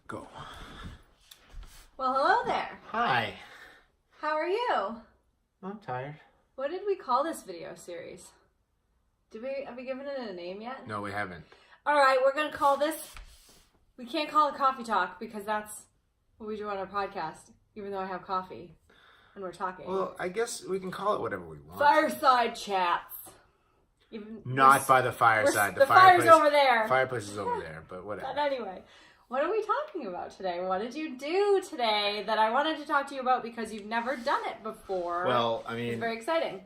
Go. Well, hello there. Hi. How are you? I'm tired. What did we call this video series? Have we given it a name yet? No, we haven't. All right, we're going to call this, we can't call it Coffee Talk because that's what we do on our podcast, even though I have coffee and we're talking. Well, I guess we can call it whatever we want. Fireside chats. Not by the fireside. The fire's over there. Fireplace is over there, but whatever. But anyway, what are we talking about today? What did you do today that I wanted to talk to you about because you've never done it before? Well, I mean, it's very exciting.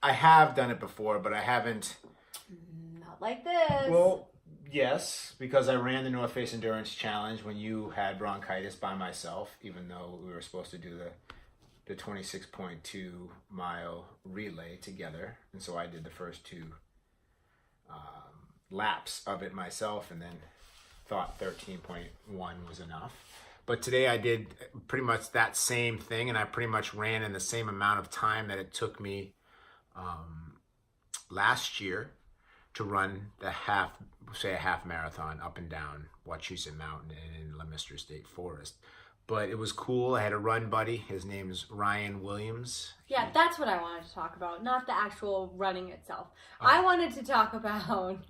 I have done it before, but I haven't. Not like this. Well, yes, because I ran the North Face Endurance Challenge when you had bronchitis by myself, even though we were supposed to do the 26.2 mile relay together. And so I did the first two laps of it myself and then thought 13.1 was enough. But today I did pretty much that same thing, and I pretty much ran in the same amount of time that it took me last year to run a half marathon up and down Wachusett Mountain in Leominster State Forest. But it was cool. I had a run buddy. His name is Ryan Williams. Yeah, that's what I wanted to talk about, not the actual running itself. I wanted to talk about...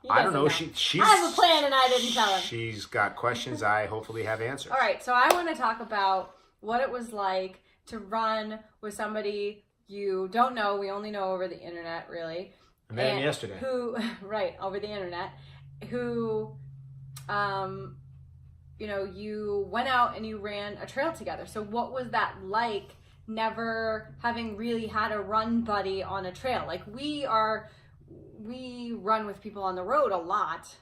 I don't know. She's, I have a plan and I didn't tell him. She's got questions. I hopefully have answers. All right, so I want to talk about what it was like to run with somebody you don't know. We only know over the internet, really. I met him yesterday. Right, over the internet. Who, you went out and you ran a trail together. So what was that like, never having really had a run buddy on a trail? Like, we run with people on the road a lot.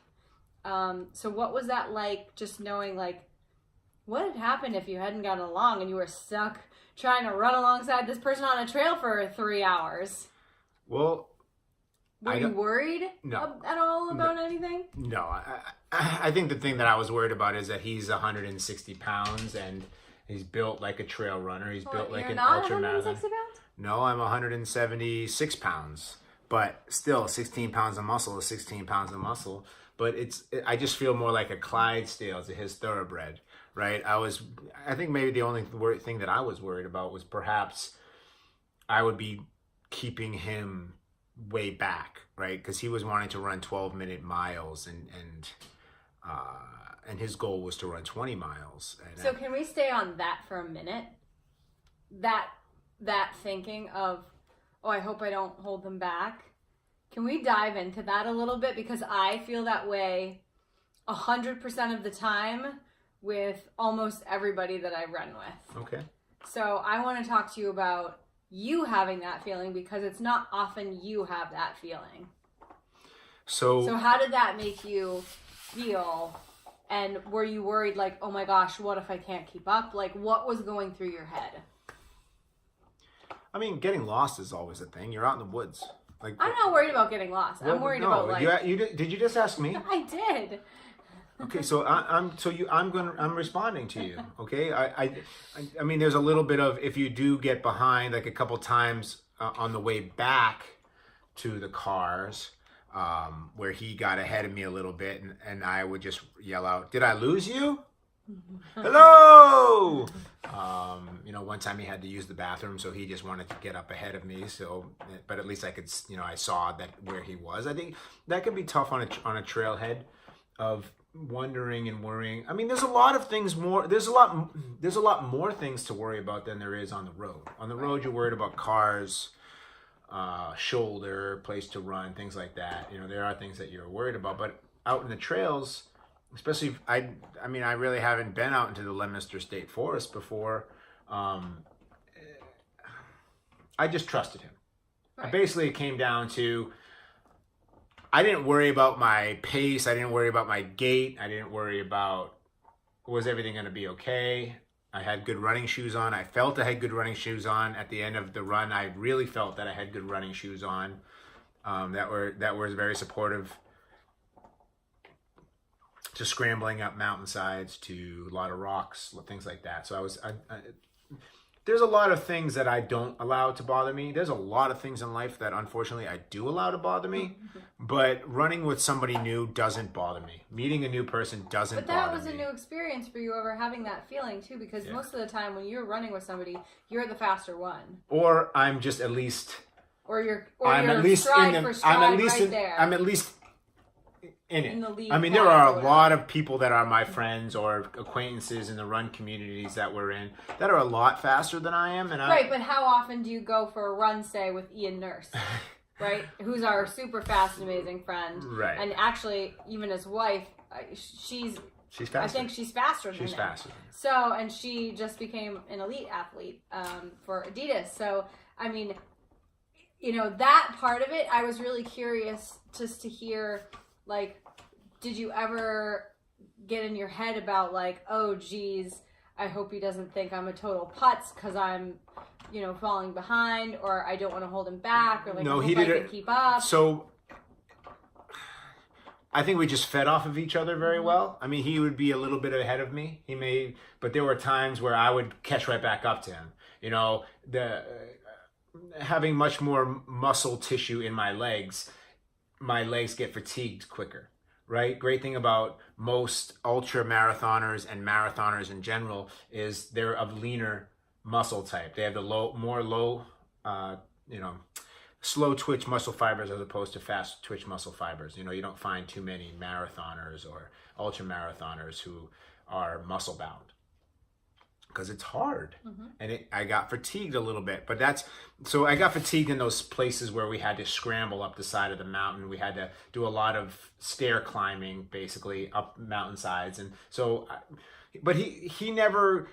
So what was that like, just knowing, like, what had happened if you hadn't gotten along and you were stuck trying to run alongside this person on a trail for 3 hours? Well, were you worried at all about anything? No. I think the thing that I was worried about is that he's 160 pounds and he's built like a trail runner. He's built like an ultra marathon. 160 pounds? No, I'm 176 pounds. But still, 16 pounds of muscle is 16 pounds of muscle. But I just feel more like a Clydesdale to his thoroughbred, right? I think maybe the only thing that I was worried about was perhaps I would be keeping him way back, right? Because he was wanting to run 12-minute miles, and his goal was to run 20 miles. So can we stay on that for a minute? That thinking of, oh, I hope I don't hold them back. Can we dive into that a little bit? Because I feel that way 100% of the time with almost everybody that I run with. Okay. So I want to talk to you about you having that feeling, because it's not often you have that feeling. So how did that make you feel? And were you worried, like, oh my gosh, what if I can't keep up? Like, what was going through your head? I mean, getting lost is always a thing. You're out in the woods. Like, I'm not worried about getting lost. I'm worried about, like... Did you just ask me? I did. Okay, so I'm responding to you. Okay, I mean, there's a little bit of, if you do get behind, like a couple times on the way back to the cars, where he got ahead of me a little bit, and I would just yell out, "Did I lose you? Hello!" One time he had to use the bathroom, so he just wanted to get up ahead of me. So, but at least I could, I saw that where he was. I think that could be tough on a trailhead, of wondering and worrying. I mean, there's a lot of things more. There's a lot more things to worry about than there is on the road. On the road, you're worried about cars, shoulder, place to run, things like that. There are things that you're worried about, but out in the trails, especially, I really haven't been out into the Leominster State Forest before. I just trusted him. Right. Basically, it came down to, I didn't worry about my pace. I didn't worry about my gait. I didn't worry about, was everything going to be okay? I had good running shoes on. I felt I had good running shoes on. At the end of the run, I really felt that I had good running shoes on, that were very supportive to scrambling up mountainsides, to a lot of rocks, things like that. So there's a lot of things that I don't allow to bother me. There's a lot of things in life that unfortunately I do allow to bother me. But running with somebody new doesn't bother me. Meeting a new person doesn't bother me. But that was a new experience for you over having that feeling too, because most of the time when you're running with somebody, you're the faster one. Or I'm just at least... I'm at least in the, I'm at least in it. In the lead I mean, there are a lot of people that are my friends or acquaintances in the run communities that we're in that are a lot faster than I am. Right, but how often do you go for a run, say, with Ian Nurse? Right? Who's our super fast, amazing friend. Right. And actually, even his wife, she's faster. I think she's faster than him. She's faster. So, and she just became an elite athlete for Adidas. So, I mean, you know, that part of it, I was really curious just to hear, like, did you ever get in your head about, like, oh, geez, I hope he doesn't think I'm a total putz because I'm, you know, falling behind, or I don't want to hold him back, or, like, no, I hope I can keep up. So, I think we just fed off of each other very well. I mean, he would be a little bit ahead of me. But there were times where I would catch right back up to him. You know, having much more muscle tissue in my legs get fatigued quicker, right? Great thing about most ultra marathoners and marathoners in general is they're of leaner muscle type. They have the slow twitch muscle fibers as opposed to fast twitch muscle fibers. You know, you don't find too many marathoners or ultra marathoners who are muscle bound. Because it's hard. And I got fatigued a little bit. So I got fatigued in those places where we had to scramble up the side of the mountain. We had to do a lot of stair climbing, basically, up mountainsides. And so, but he never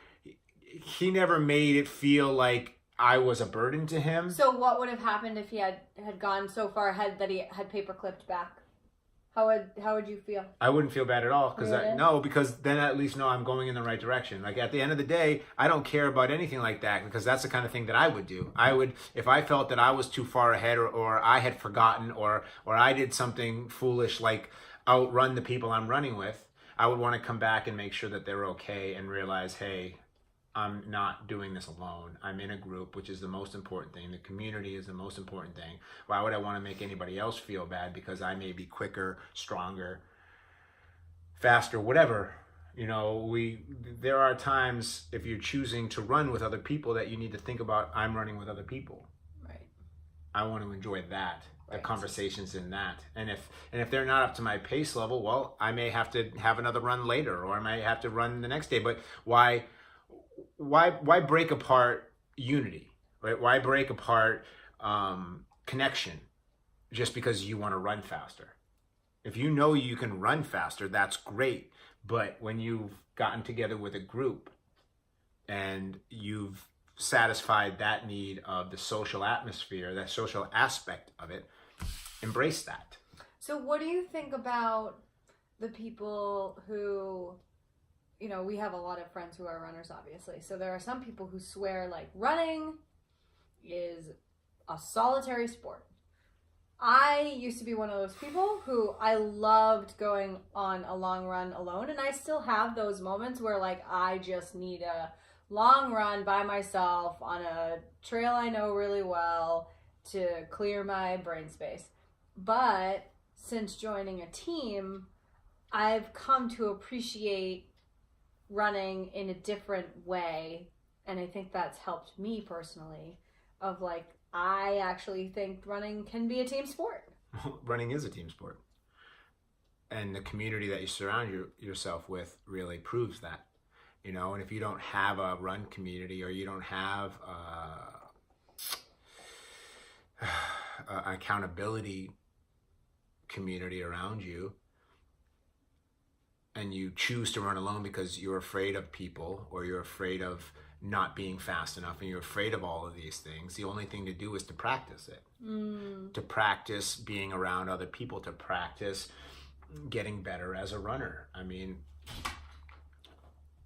made it feel like I was a burden to him. So what would have happened if he had gone so far ahead that he had paper clipped back? How would you feel? I wouldn't feel bad at all because then I at least know I'm going in the right direction. Like at the end of the day, I don't care about anything like that because that's the kind of thing that I would do. I would, if I felt that I was too far ahead or I had forgotten or I did something foolish like outrun the people I'm running with, I would want to come back and make sure that they're okay and realize, hey, I'm not doing this alone. I'm in a group, which is the most important thing. The community is the most important thing. Why would I want to make anybody else feel bad because I may be quicker, stronger, faster, whatever? You know, there are times if you're choosing to run with other people that you need to think about, I'm running with other people. Right. I want to enjoy that. The Right. conversations in that. And if they're not up to my pace level, well, I may have to have another run later or I may have to run the next day. But why break apart unity, right? Why break apart connection just because you want to run faster? If you know you can run faster, that's great. But when you've gotten together with a group and you've satisfied that need of the social atmosphere, that social aspect of it, embrace that. So what do you think about the people who... You know, we have a lot of friends who are runners, obviously. So there are some people who swear, like, running is a solitary sport. I used to be one of those people who I loved going on a long run alone. And I still have those moments where, like, I just need a long run by myself on a trail I know really well to clear my brain space. But since joining a team, I've come to appreciate running in a different way, and I think that's helped me personally, of like, I actually think running can be a team sport. Running is a team sport, and the community that you surround yourself with really proves that, you know. And if you don't have a run community or you don't have an accountability community around you, and you choose to run alone because you're afraid of people or you're afraid of not being fast enough and you're afraid of all of these things, the only thing to do is to practice it. To practice being around other people, to practice getting better as a runner. I mean,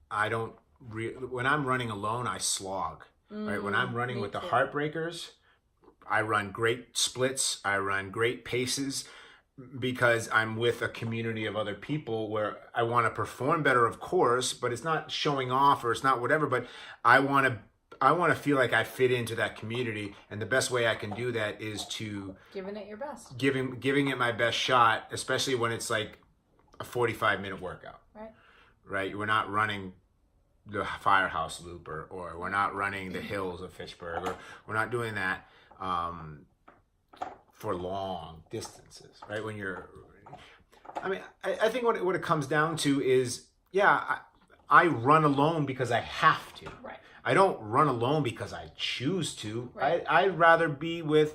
when I'm running alone, I slog. Right? When I'm running with the Heartbreakers, I run great splits, I run great paces, because I'm with a community of other people where I want to perform better, of course, but it's not showing off or it's not whatever, but I want I want to feel like I fit into that community, and the best way I can do that is to giving it your best, giving it my best shot, especially when it's like a 45-minute workout. Right. We're not running the Firehouse Loop, or we're not running the hills of Fitchburg, or we're not doing that for long distances, right? When you're, I mean, I think what it comes down to is, yeah, I run alone because I have to. Right. I don't run alone because I choose to. Right. I'd rather be with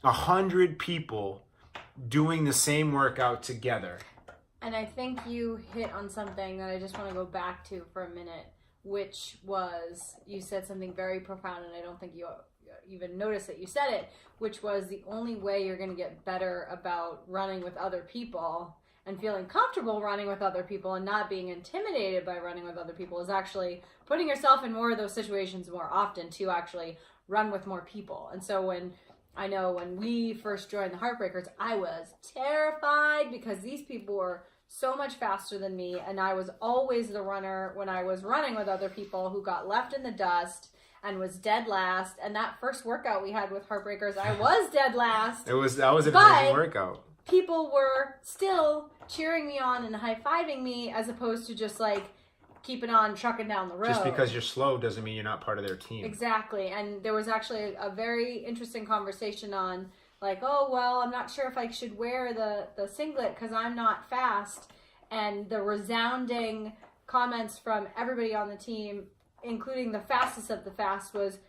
100 people doing the same workout together. And I think you hit on something that I just want to go back to for a minute, which was, you said something very profound, and I don't think you even noticed that you said it, which was the only way you're going to get better about running with other people and feeling comfortable running with other people and not being intimidated by running with other people is actually putting yourself in more of those situations more often to actually run with more people. And so when we first joined the Heartbreakers, I was terrified because these people were so much faster than me, and I was always the runner when I was running with other people who got left in the dust and was dead last. And that first workout we had with Heartbreakers, I was dead last. That was an amazing workout. People were still cheering me on and high-fiving me as opposed to just like keeping on trucking down the road. Just because you're slow doesn't mean you're not part of their team. Exactly. And there was actually a very interesting conversation on like, oh, well, I'm not sure if I should wear the singlet because I'm not fast. And the resounding comments from everybody on the team, including the fastest of the fast, was,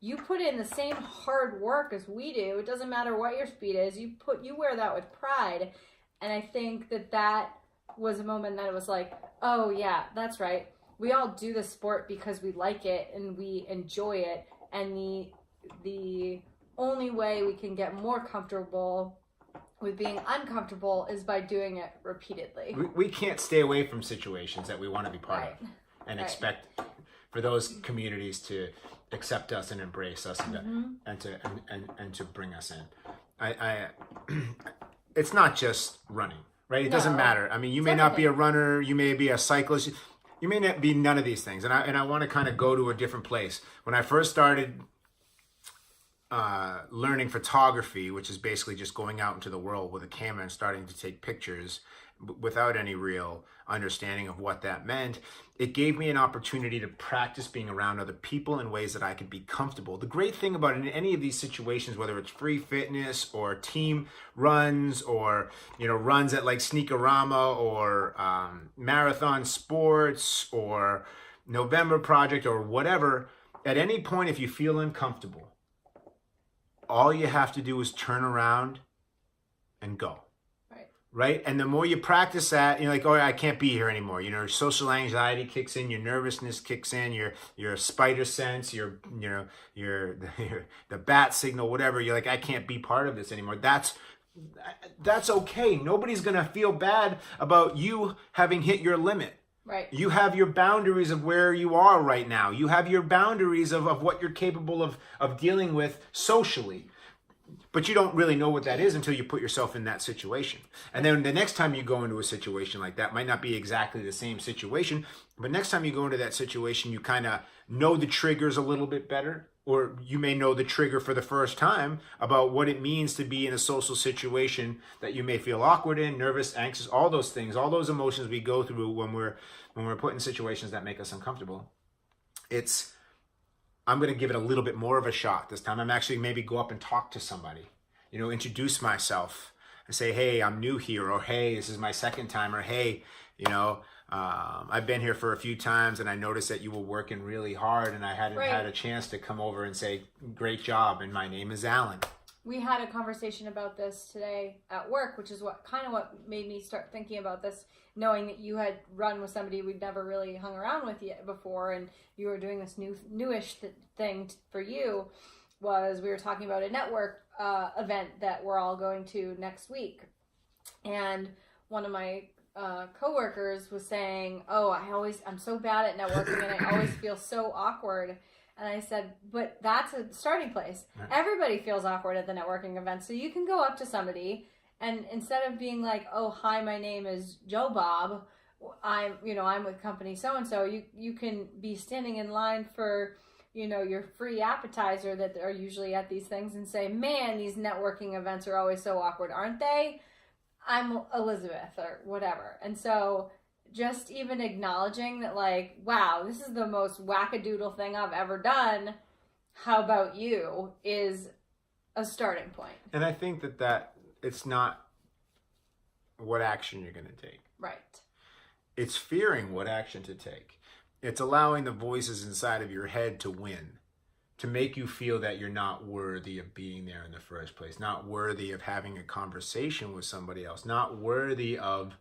you put in the same hard work as we do. It doesn't matter what your speed is. You wear that with pride. And I think that was a moment that it was like, oh yeah, that's right. We all do the sport because we like it and we enjoy it. And the only way we can get more comfortable with being uncomfortable is by doing it repeatedly. We can't stay away from situations that we want to be part of and expect for those communities to accept us and embrace us and to bring us in. It's not just running, right? It doesn't matter. I mean, you may not be a runner, you may be a cyclist, you may not be none of these things. And I want to kind of go to a different place. When I first started learning photography, which is basically just going out into the world with a camera and starting to take pictures without any real understanding of what that meant, it gave me an opportunity to practice being around other people in ways that I could be comfortable. The great thing about in any of these situations, whether it's free fitness or team runs or runs at like Sneakerama or marathon sports or November Project or whatever, at any point if you feel uncomfortable, all you have to do is turn around and go. Right? And the more you practice that, you're like, oh, I can't be here anymore. Your social anxiety kicks in, your nervousness kicks in, your spider sense, your the bat signal, whatever. You're like, I can't be part of this anymore. That's okay. Nobody's going to feel bad about you having hit your limit. Right. You have your boundaries of where you are right now. You have your boundaries of what you're capable of dealing with socially. But you don't really know what that is until you put yourself in that situation. And then the next time you go into a situation like that, might not be exactly the same situation, but next time you go into that situation, you kind of know the triggers a little bit better, or you may know the trigger for the first time about what it means to be in a social situation that you may feel awkward in, nervous, anxious, all those things, all those emotions we go through when we're put in situations that make us uncomfortable. I'm going to give it a little bit more of a shot this time. I'm actually maybe go up and talk to somebody, introduce myself and say, hey, I'm new here, or hey, this is my second time, or hey, I've been here for a few times and I noticed that you were working really hard and I hadn't had a chance to come over and say, great job, and my name is Alan. We had a conversation about this today at work, which is what made me start thinking about this, knowing that you had run with somebody we'd never really hung around with yet before, and you were doing this newish thing for you. Was we were talking about a network event that we're all going to next week, and one of my coworkers was saying, "Oh, I'm so bad at networking, and I always feel so awkward." And I said, but that's a starting place. Right. Everybody feels awkward at the networking event. So you can go up to somebody and instead of being like, oh, hi, my name is Joe Bob. I'm with company so-and-so. You can be standing in line for your free appetizer that are usually at these things and say, man, these networking events are always so awkward, aren't they? I'm Elizabeth or whatever. And so just even acknowledging that, like, wow, this is the most wackadoodle thing I've ever done. How about you? Is a starting point. And I think that it's not what action you're going to take. Right. It's fearing what action to take. It's allowing the voices inside of your head to win, to make you feel that you're not worthy of being there in the first place, not worthy of having a conversation with somebody else, not worthy of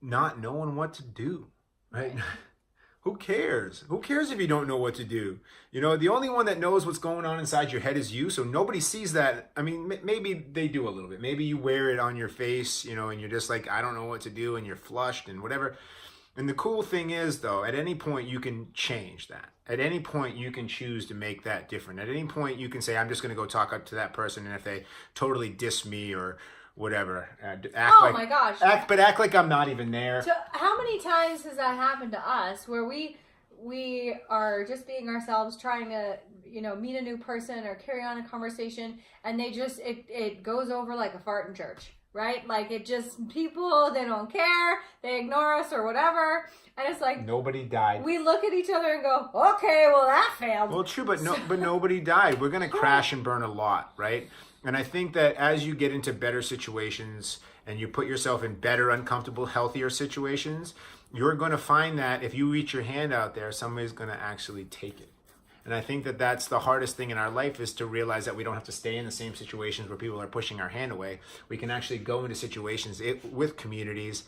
not knowing what to do, right? Who cares? Who cares if you don't know what to do? The only one that knows what's going on inside your head is you, so nobody sees that. I mean, maybe they do a little bit. Maybe you wear it on your face, and you're just like, I don't know what to do, and you're flushed and whatever. And the cool thing is, though, at any point you can change that. At any point you can choose to make that different. At any point you can say, I'm just going to go talk up to that person, and if they totally diss me or whatever, my gosh, act like I'm not even there. So how many times has that happened to us where we are just being ourselves, trying to meet a new person or carry on a conversation, and they just it goes over like a fart in church, right? Like, it just, people, they don't care, they ignore us or whatever, and it's like nobody died. We look at each other and go, okay, well, that failed. Well, true, but nobody died. We're gonna crash and burn a lot, right? And I think that as you get into better situations and you put yourself in better, uncomfortable, healthier situations, you're going to find that if you reach your hand out there, somebody's going to actually take it. And I think that that's the hardest thing in our life, is to realize that we don't have to stay in the same situations where people are pushing our hand away. We can actually go into situations with communities,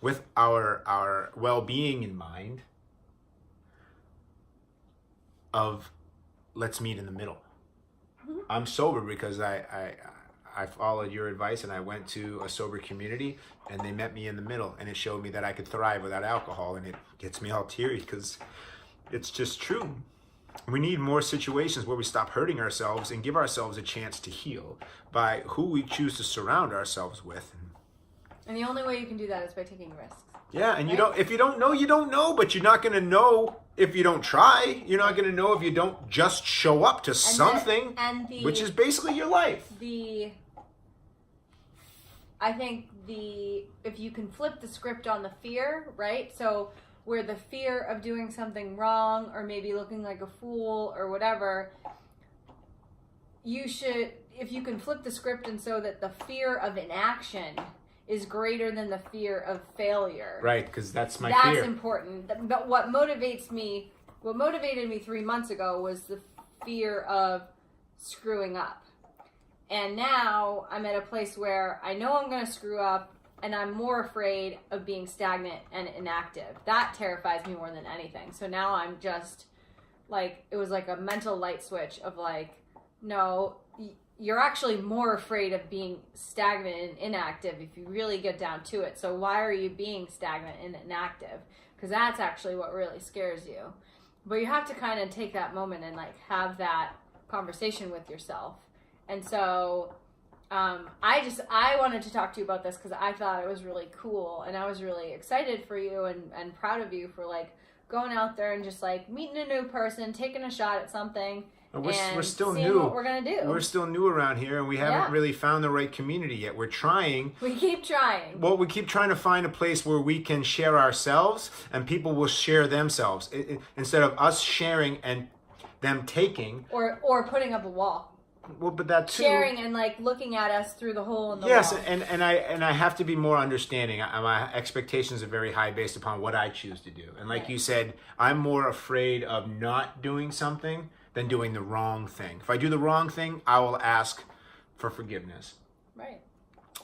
with our well-being in mind, of let's meet in the middle. I'm sober because I followed your advice and I went to a sober community, and they met me in the middle, and it showed me that I could thrive without alcohol, and it gets me all teary because it's just true. We need more situations where we stop hurting ourselves and give ourselves a chance to heal by who we choose to surround ourselves with. And the only way you can do that is by taking risks. Yeah, and if you don't know, you don't know, but you're not going to know if you don't try. You're not going to know if you don't just show up to something, which is basically your life. I think if you can flip the script on the fear, right? So where the fear of doing something wrong or maybe looking like a fool or whatever, if you can flip the script and so that the fear of inaction is greater than the fear of failure. Right, because that's my fear. That's important. But what motivated me 3 months ago was the fear of screwing up. And now I'm at a place where I know I'm going to screw up, and I'm more afraid of being stagnant and inactive. That terrifies me more than anything. So now I'm just like, it was like a mental light switch of like, no, you're actually more afraid of being stagnant and inactive if you really get down to it. So why are you being stagnant and inactive? Because that's actually what really scares you. But you have to kind of take that moment and like have that conversation with yourself. And so I wanted to talk to you about this because I thought it was really cool, and I was really excited for you and proud of you for like going out there and just like meeting a new person, taking a shot at something. We're still seeing new. What we're gonna do. We're still new around here, and we haven't really found the right community yet. We're trying. We keep trying. Well, we keep trying to find a place where we can share ourselves, and people will share themselves instead of us sharing and them taking. Or putting up a wall. Well, but that too. Sharing and like looking at us through the hole in the wall. Yes, and I have to be more understanding. My expectations are very high based upon what I choose to do. And like you said, I'm more afraid of not doing something than doing the wrong thing. If I do the wrong thing, I will ask for forgiveness. Right.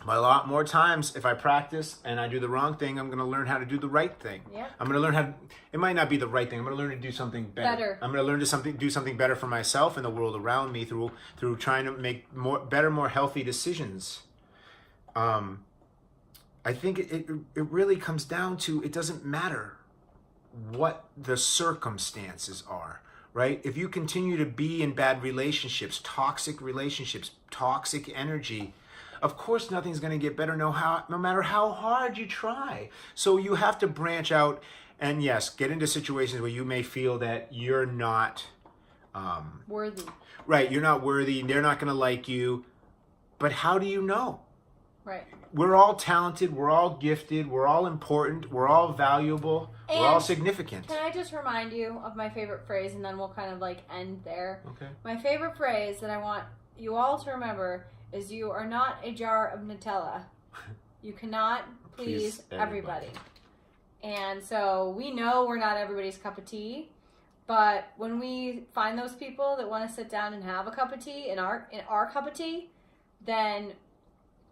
But a lot more times, if I practice and I do the wrong thing, I'm going to learn how to do the right thing. Yeah. I'm going to learn how. It might not be the right thing. I'm going to learn to do something better. I'm going to learn to do something better for myself and the world around me through trying to make better, more healthy decisions. I think it really comes down to, it doesn't matter what the circumstances are. Right? If you continue to be in bad relationships, toxic energy, of course nothing's going to get better no matter how hard you try. So you have to branch out and, yes, get into situations where you may feel that you're not worthy. Right, you're not worthy. They're not going to like you. But how do you know? Right. We're all talented. We're all gifted. We're all important. We're all valuable. And we're all significant. Can I just remind you of my favorite phrase, and then we'll kind of like end there? Okay. My favorite phrase that I want you all to remember is you are not a jar of Nutella. You cannot please everybody. And so we know we're not everybody's cup of tea, but when we find those people that want to sit down and have a cup of tea in our cup of tea, then,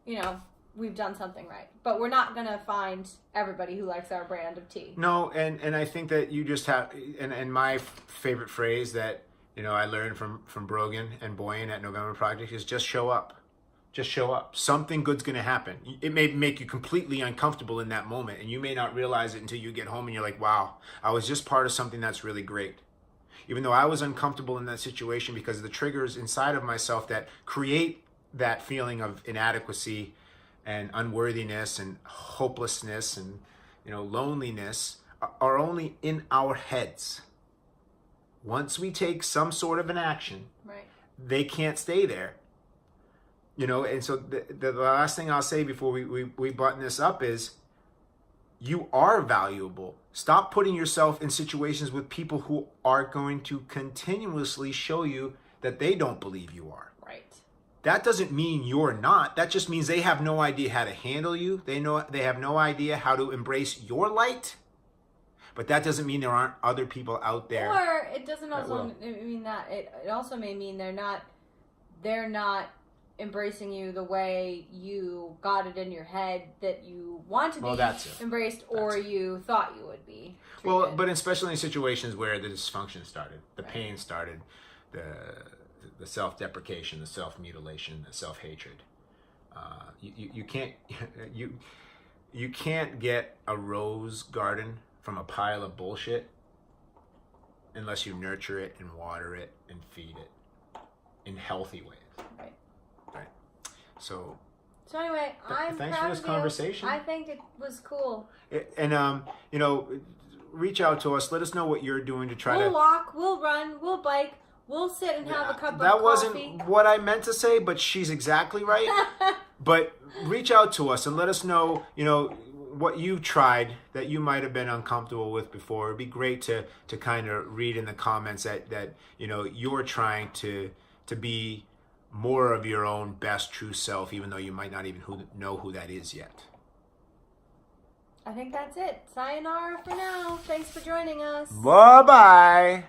you know, we've done something right. But we're not going to find everybody who likes our brand of tea. No, and I think that you just have, and my favorite phrase that, you know, I learned from Brogan and Boyan at November Project is just show up. Just show up. Something good's going to happen. It may make you completely uncomfortable in that moment, and you may not realize it until you get home and you're like, wow, I was just part of something that's really great. Even though I was uncomfortable in that situation because of the triggers inside of myself that create that feeling of inadequacy and unworthiness and hopelessness and, you know, loneliness are only in our heads. Once we take some sort of an action, right, they can't stay there. You know, and so the last thing I'll say before we button this up is you are valuable. Stop putting yourself in situations with people who are going to continuously show you that they don't believe you are. Right. That doesn't mean you're not. That just means they have no idea how to handle you. They have no idea how to embrace your light. But that doesn't mean there aren't other people out there. Or it doesn't also mean that it also may mean they're not embracing you the way you got it in your head that you want to be embraced, or you thought you would be treated. Well, but especially in situations where the dysfunction started, the pain started, the self-deprecation, the self-mutilation, the self-hatred. You can't get a rose garden from a pile of bullshit unless you nurture it and water it and feed it in healthy ways. Right. So anyway, I'm thanks proud for this of you. conversation. I think it was cool. And you know, reach out to us. Let us know what you're doing to try We'll walk, we'll run, we'll bike, we'll sit and have a cup of coffee. That wasn't what I meant to say, but she's exactly right. But reach out to us and let us know, you know, what you tried that you might have been uncomfortable with before. It'd be great to kind of read in the comments that you know you're trying to be more of your own best true self, even though you might not even know who that is yet. I think that's it. Sayonara for now. Thanks for joining us. Bye-bye.